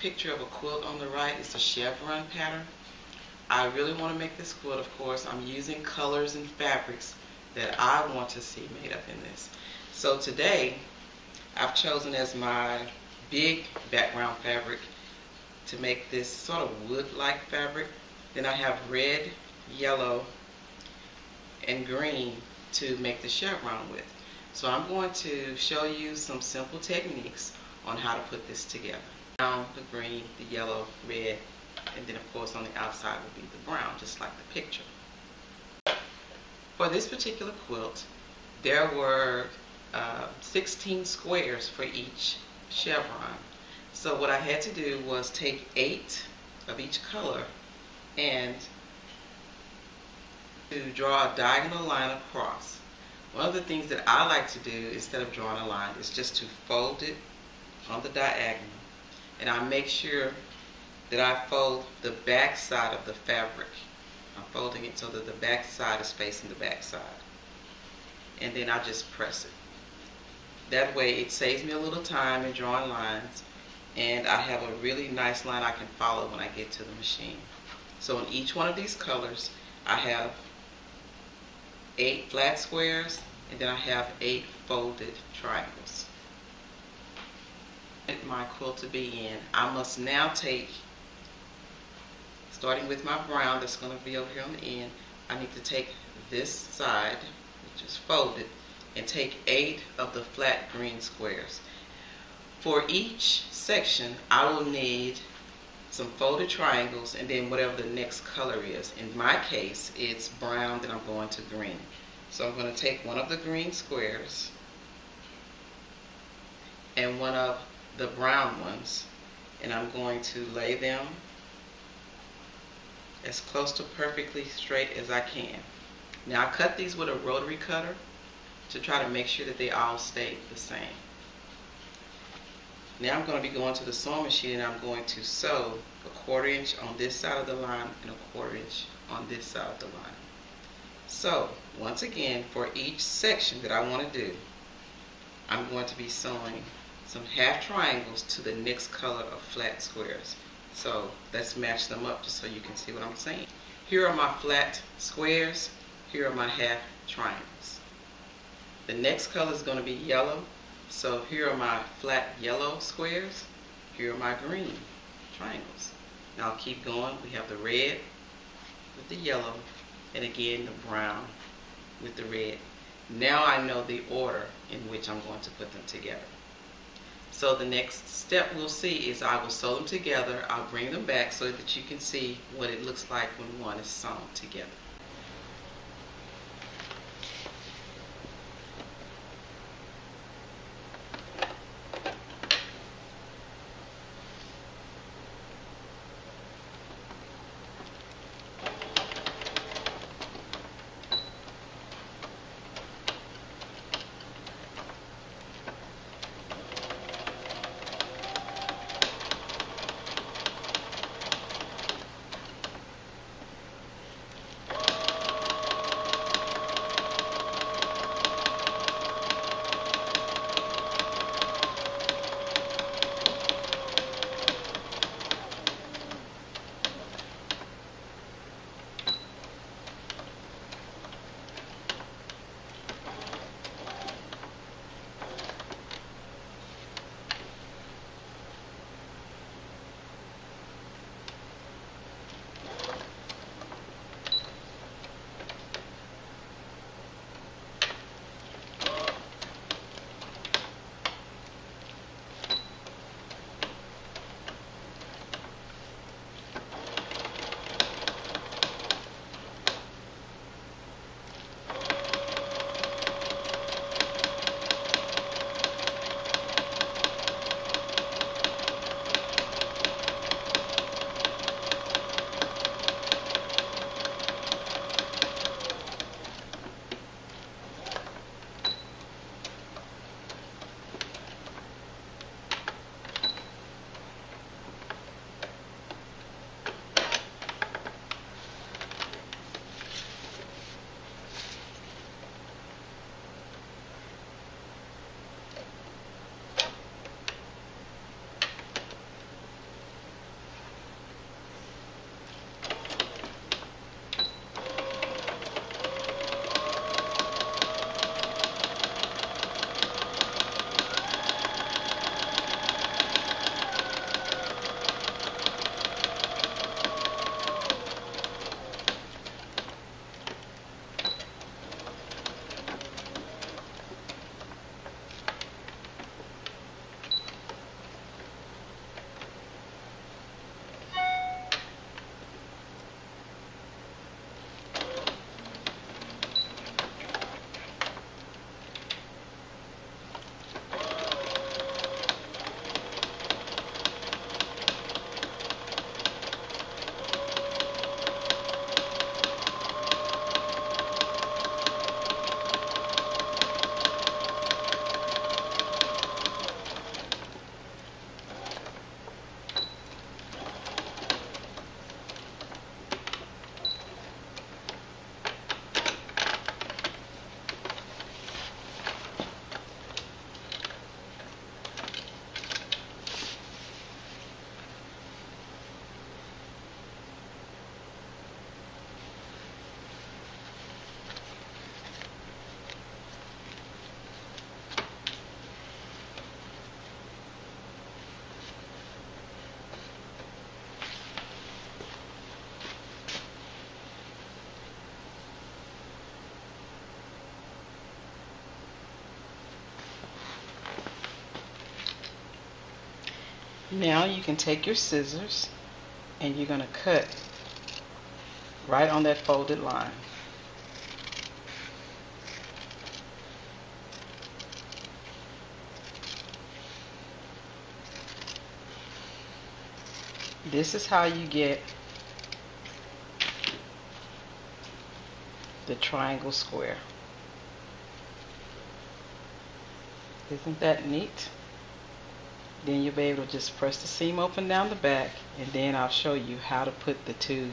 picture of a quilt on the right. It's a chevron pattern. I really want to make this quilt, of course. I'm using colors and fabrics that I want to see made up in this. So today, I've chosen as my big background fabric to make this sort of wood-like fabric. Then I have red, yellow, and green to make the chevron with. So I'm going to show you some simple techniques on how to put this together. Brown, the green, the yellow, red, and then of course on the outside will be the brown, just like the picture. For this particular quilt, there were 16 squares for each chevron. So what I had to do was take 8 of each color and to draw a diagonal line across. One of the things that I like to do instead of drawing a line is just to fold it on the diagonal, and I make sure that I fold the back side of the fabric. I'm folding it so that the back side is facing the back side, and then I just press it. That way it saves me a little time in drawing lines, and I have a really nice line I can follow when I get to the machine. So in each one of these colors I have 8 flat squares, and then I have 8 folded triangles. My quilt to be in, I must now take, starting with my brown that's going to be over here on the end, I need to take this side, which is folded, and take 8 of the flat green squares. For each section I will need some folded triangles and then whatever the next color is. In my case it's brown, then I'm going to green. So I'm going to take one of the green squares and one of the brown ones, and I'm going to lay them as close to perfectly straight as I can. Now I cut these with a rotary cutter to try to make sure that they all stay the same. Now I'm going to be going to the sewing machine and I'm going to sew a 1/4 inch on this side of the line and a 1/4 inch on this side of the line. So once again, for each section that I want to do, I'm going to be sewing some half triangles to the next color of flat squares. So let's match them up just so you can see what I'm saying. Here are my flat squares, here are my half triangles. The next color is going to be yellow, so here are my flat yellow squares, here are my green triangles. Now I'll keep going. We have the red with the yellow, and again the brown with the red. Now I know the order in which I'm going to put them together. So the next step we'll see is I will sew them together. I'll bring them back so that you can see what it looks like when one is sewn together. Now you can take your scissors and you're going to cut right on that folded line. This is how you get the triangle square. Isn't that neat? Then you'll be able to just press the seam open down the back, and then I'll show you how to put the two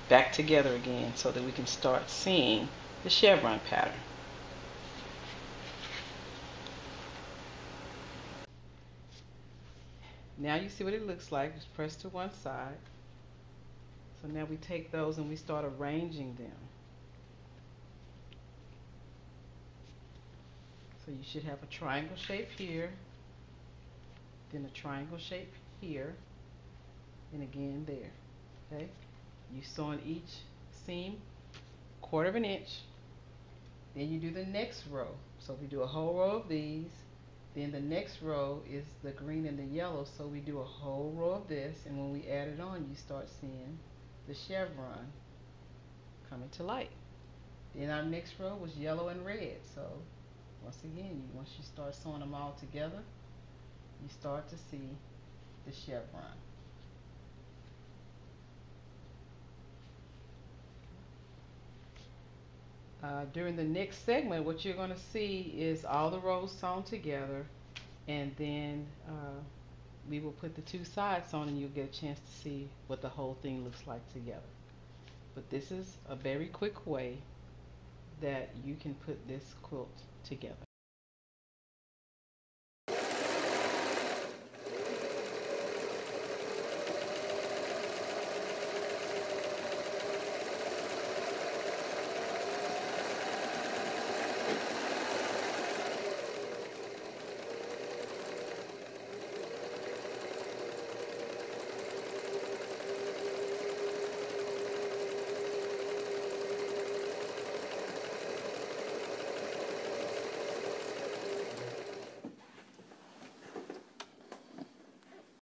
back together again so that we can start seeing the chevron pattern. Now you see what it looks like. Just press to one side. So now we take those and we start arranging them. So you should have a triangle shape here, then a triangle shape here, and again there. Okay? You sew in each seam 1/4 of an inch. Then you do the next row. So we do a whole row of these. Then the next row is the green and the yellow, so we do a whole row of this, and when we add it on, you start seeing the chevron coming to light. Then our next row was yellow and red, so once again, once you start sewing them all together, you start to see the chevron. During the next segment, what you're going to see is all the rows sewn together, and then we will put the two sides on and you'll get a chance to see what the whole thing looks like together. But this is a very quick way that you can put this quilt together.